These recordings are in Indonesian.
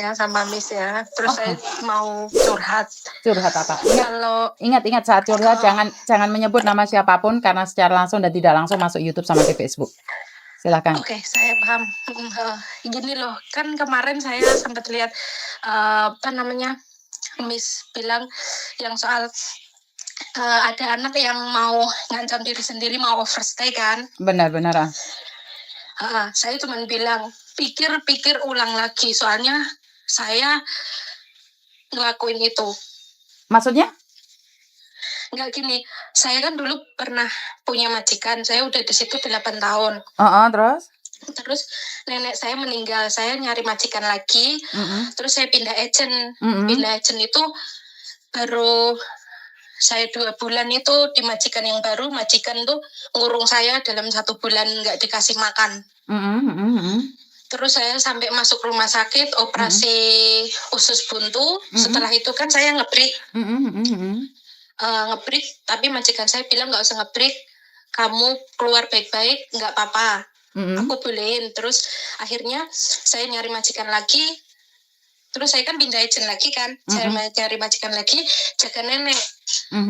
ya sama Miss ya. Terus saya Oh, mau curhat. curhat apa? Ingat, Kalau ingat saat curhat kalau jangan menyebut nama siapapun karena secara langsung dan tidak langsung masuk YouTube sama di Facebook. Silakan. Oke, saya paham. Gini loh, kan kemarin saya sempat lihat apa namanya, Miss bilang yang soal ada anak yang mau ngancam diri sendiri mau overstay kan. Benar-benar. Saya cuma bilang pikir-pikir ulang lagi, soalnya saya ngelakuin itu. Maksudnya? Nggak gini, saya kan dulu pernah punya majikan, saya udah di situ 8 tahun. Terus? Terus nenek saya meninggal, saya nyari majikan lagi, terus saya pindah agent. Pindah agent itu baru saya 2 bulan itu di majikan yang baru, majikan tuh ngurung saya dalam 1 bulan nggak dikasih makan. Terus saya sampai masuk rumah sakit, operasi usus buntu. Setelah itu kan saya ngebreak. Ngebreak, tapi majikan saya bilang nggak usah ngebreak, kamu keluar baik-baik, nggak apa-apa. Aku bolehin. Terus akhirnya saya nyari majikan lagi. Terus saya kan pindah agent lagi kan. Saya cari majikan lagi, jaga nenek.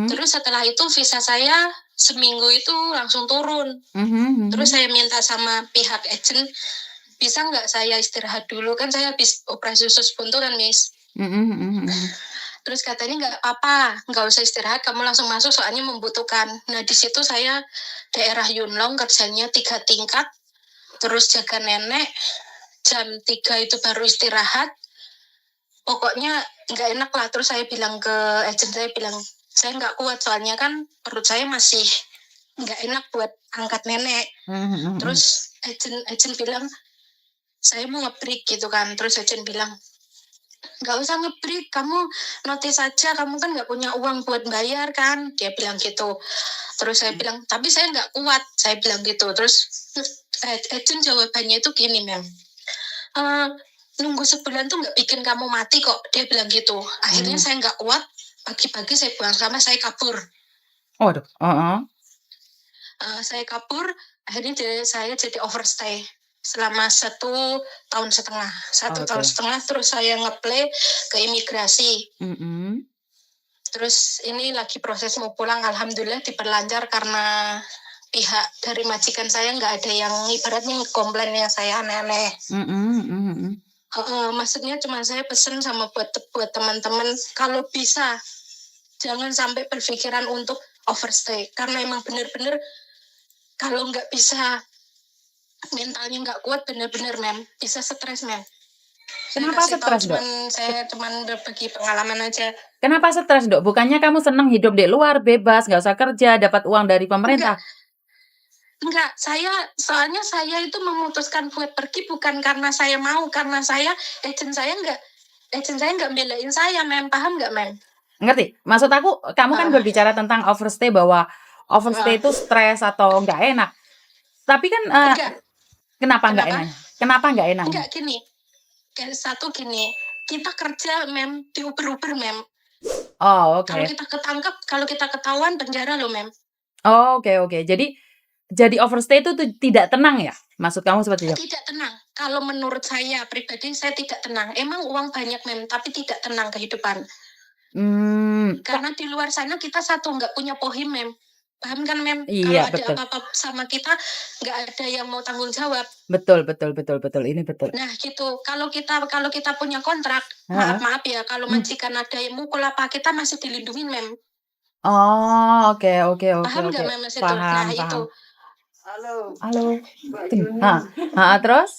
Terus setelah itu visa saya seminggu itu langsung turun. Terus saya minta sama pihak agent, bisa nggak saya istirahat dulu, kan saya habis operasi usus buntu kan Miss. Terus katanya nggak apa-apa, nggak usah istirahat, kamu langsung masuk soalnya membutuhkan. Nah di situ saya daerah Yunlong kerjanya 3 tingkat, terus jaga nenek, jam 3 itu baru istirahat. Pokoknya nggak enak lah. Terus saya bilang ke agent, saya bilang saya nggak kuat soalnya kan perut saya masih nggak enak buat angkat nenek. Terus agent bilang saya mau nge-break gitu kan. Terus agent bilang nggak usah nge-break, kamu notice saja, kamu kan nggak punya uang buat bayar kan, dia bilang gitu. Terus saya bilang tapi saya nggak kuat, saya bilang gitu. Terus agent jawabannya itu gini, Mem, nunggu sebulan tuh nggak bikin kamu mati kok, dia bilang gitu. Akhirnya saya nggak kuat, pagi-pagi saya pulang sama, saya kabur. Waduh. Saya kabur, akhirnya saya jadi overstay selama 1,5 tahun. 1 tahun setengah, terus saya ngeplay ke imigrasi. Terus ini lagi proses mau pulang, alhamdulillah diperlancar karena pihak dari majikan saya nggak ada yang ibaratnya komplainnya saya aneh-aneh. Maksudnya cuma saya pesen sama buat teman-teman, kalau bisa jangan sampai berpikiran untuk overstay, karena emang bener-bener kalau nggak bisa, mentalnya nggak kuat, bener-bener Mem, bisa stres Mem. Kenapa stres, Dok? Saya cuman berbagi pengalaman aja. Kenapa stres, Dok? Bukannya kamu senang hidup di luar, bebas, nggak usah kerja, dapat uang dari pemerintah? Enggak, soalnya saya itu memutuskan buat pergi bukan karena saya mau, karena agent saya nggak belain saya, Mem, paham nggak, Mem? Ngerti? Maksud aku, kamu kan berbicara tentang overstay, bahwa overstay itu stres atau nggak enak. Tapi kan, kenapa nggak enaknya? Kenapa nggak enaknya? Enggak, gini. Satu gini, kita kerja, Mem, di Uber, Mem. Oh, oke. Kalau kita ketangkep, kalau kita ketahuan penjara loh, Mem. Oh, oke. Jadi overstay itu tidak tenang ya? Maksud kamu seperti itu? Tidak tenang. Kalau menurut saya pribadi, saya tidak tenang. Emang uang banyak, Mem, tapi tidak tenang kehidupan. Karena di luar sana kita nggak punya pohim, Mem. Paham kan, Mem? Iya, kalau ada apa-apa sama kita, nggak ada yang mau tanggung jawab. Betul. Ini betul. Nah, gitu. Kalau kita punya kontrak, maaf ya, kalau majikan ada yang mukul apa, kita masih dilindungi, Mem. Oh, oke. Paham nggak, Mem, itu? Paham. Itu. Halo. Terus?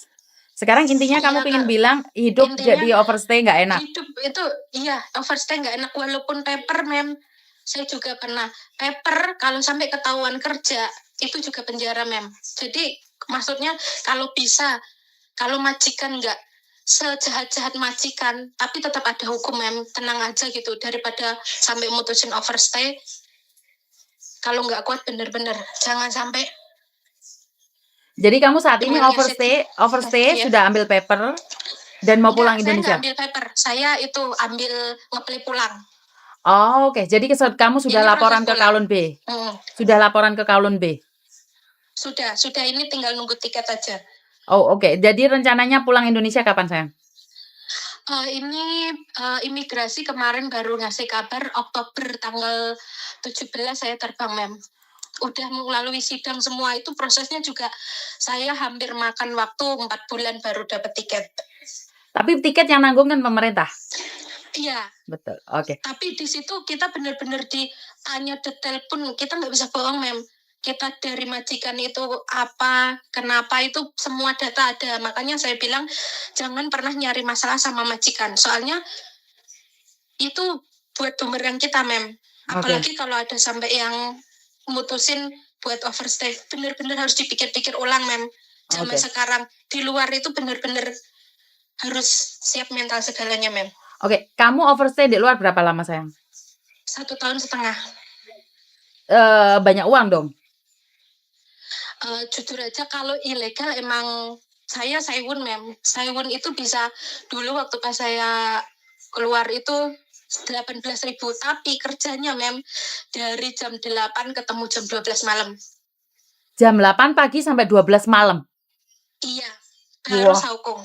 Sekarang intinya kamu pengen bilang hidup jadi overstay nggak enak? Hidup itu, iya, overstay nggak enak. Walaupun paper, Mem. Saya juga pernah paper, kalau sampai ketahuan kerja, itu juga penjara, Mem. Jadi, maksudnya kalau bisa, kalau majikan nggak sejahat-jahat majikan, tapi tetap ada hukum, Mem. Tenang aja gitu, daripada sampai mutusin overstay. Kalau nggak kuat bener-bener, jangan sampai. Jadi kamu saat ini overstay sudah ambil paper dan mau pulang Indonesia? Saya nggak ambil paper, saya itu ambil ngeplay pulang. Oh, oke. Jadi kamu sudah laporan ke Kowloon B? Sudah laporan ke Kowloon B? Sudah. Ini tinggal nunggu tiket aja. Oh, oke. Jadi rencananya pulang Indonesia kapan, sayang? Ini, imigrasi kemarin baru ngasih kabar Oktober tanggal 17 saya terbang, Mem. Udah melalui sidang semua, itu prosesnya juga saya hampir makan waktu 4 bulan baru dapat tiket. Tapi tiket yang nanggung kan pemerintah? Iya. Betul, oke. Tapi di situ kita benar-benar ditanya detail pun, kita nggak bisa bohong, Mem. Kita dari majikan itu apa, kenapa, itu semua data ada. Makanya saya bilang, jangan pernah nyari masalah sama majikan. Soalnya itu buat bumerang kita, Mem. Apalagi kalau ada sampai yang mutusin buat overstay, bener-bener harus dipikir-pikir ulang, Mem. Zaman sekarang di luar itu bener-bener harus siap mental segalanya, Mem. Oke, kamu overstay di luar berapa lama, sayang? 1,5 tahun. Banyak uang dong? Jujur aja kalau ilegal emang saya Saiwon, Mem. Saiwon itu bisa, dulu waktu pas saya keluar itu 18.000, tapi kerjanya, Mem, dari jam 8 ketemu jam 12 malam. Jam 8 pagi sampai 12 malam? Iya, harus saukung.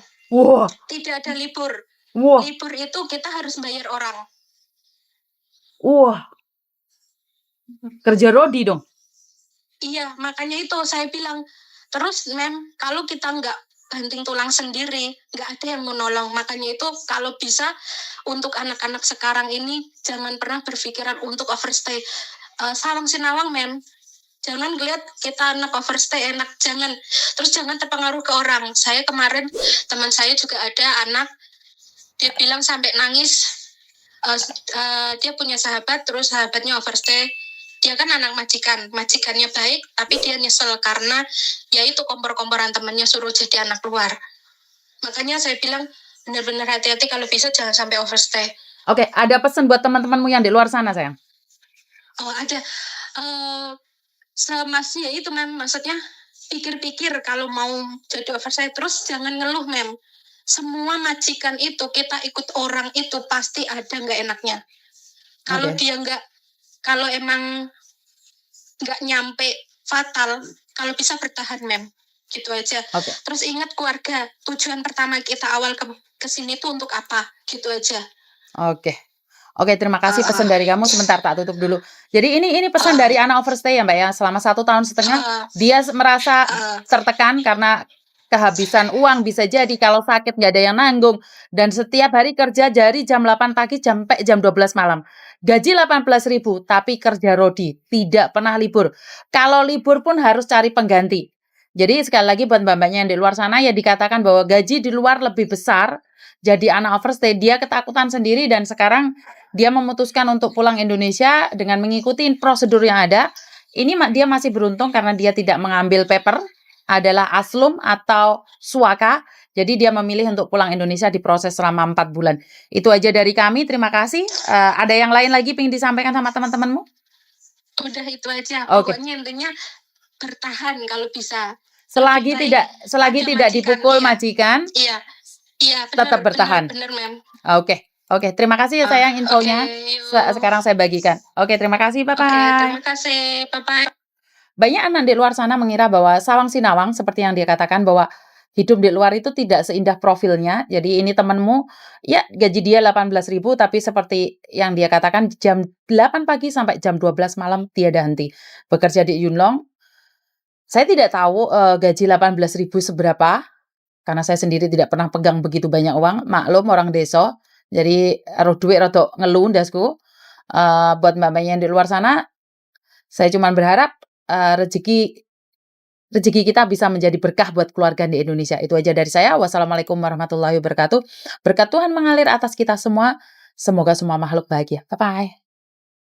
Tidak ada libur. Libur itu kita harus bayar orang. Kerja rodi dong? Iya, makanya itu saya bilang. Terus, Mem, kalau kita nggak banting tulang sendiri, nggak ada yang menolong. Makanya itu kalau bisa untuk anak-anak sekarang ini jangan pernah berpikiran untuk overstay. Sawang Sinawang, Mem. Jangan lihat kita anak overstay enak, jangan. Terus jangan terpengaruh ke orang. Saya kemarin, teman saya juga ada anak, dia bilang sampai nangis. Dia punya sahabat, terus sahabatnya overstay. Dia kan anak majikannya baik, tapi dia nyesel karena ya itu kompor-komporan temannya suruh jadi anak luar. Makanya saya bilang benar-benar hati-hati, kalau bisa jangan sampai overstay. Oke, ada pesan buat teman-temanmu yang di luar sana, sayang? Ada. Semasnya itu, Mem, maksudnya pikir-pikir kalau mau jadi overstay, terus jangan ngeluh, Mem. Semua majikan itu, kita ikut orang itu pasti ada nggak enaknya. Kalau dia nggak, kalau emang nggak nyampe fatal, kalau bisa bertahan, Mem. Gitu aja. Terus ingat keluarga, tujuan pertama kita awal ke sini tuh untuk apa? Gitu aja. Oke, terima kasih pesan dari kamu. Sebentar, tak tutup dulu. Jadi ini pesan dari anak overstay ya, Mbak ya. Selama 1,5 tahun dia merasa tertekan karena kehabisan uang, bisa jadi kalau sakit nggak ada yang nanggung, dan setiap hari kerja dari jam 8 pagi sampai jam 12 malam. Gaji 18.000, tapi kerja rodi, tidak pernah libur. Kalau libur pun harus cari pengganti. Jadi sekali lagi buat mbak-mbaknya yang di luar sana, ya dikatakan bahwa gaji di luar lebih besar. Jadi anak overstay, dia ketakutan sendiri dan sekarang dia memutuskan untuk pulang Indonesia dengan mengikuti prosedur yang ada. Ini dia masih beruntung karena dia tidak mengambil paper, adalah aslum atau suaka. Jadi dia memilih untuk pulang Indonesia diproses selama 4 bulan. Itu aja dari kami, terima kasih. Ada yang lain lagi pengen disampaikan sama teman-temanmu? Udah itu aja. Pokoknya intinya bertahan kalau bisa. Selagi tidak dipukul majikan, iya, tetap bertahan. Bener, Mem. Oke, terima kasih ya sayang infonya. Sekarang saya bagikan. Oke, terima kasih, bye-bye. Terima kasih, bye-bye. Banyak anak di luar sana mengira bahwa Sawang Sinawang, seperti yang dia katakan, bahwa hidup di luar itu tidak seindah profilnya. Jadi ini temanmu, ya gaji dia 18.000, tapi seperti yang dia katakan, jam 8 pagi sampai jam 12 malam tiada henti. Bekerja di Yunlong. Saya tidak tahu gaji 18.000 seberapa, karena saya sendiri tidak pernah pegang begitu banyak uang. Maklum orang desa, jadi roh duit rada ngeluh ndasku. Buat mbak-mbaknya yang di luar sana, saya cuma berharap rezeki kita bisa menjadi berkah buat keluarga di Indonesia. Itu aja dari saya. Wassalamualaikum warahmatullahi wabarakatuh. Berkat Tuhan mengalir atas kita semua. Semoga semua makhluk bahagia. Bye-bye.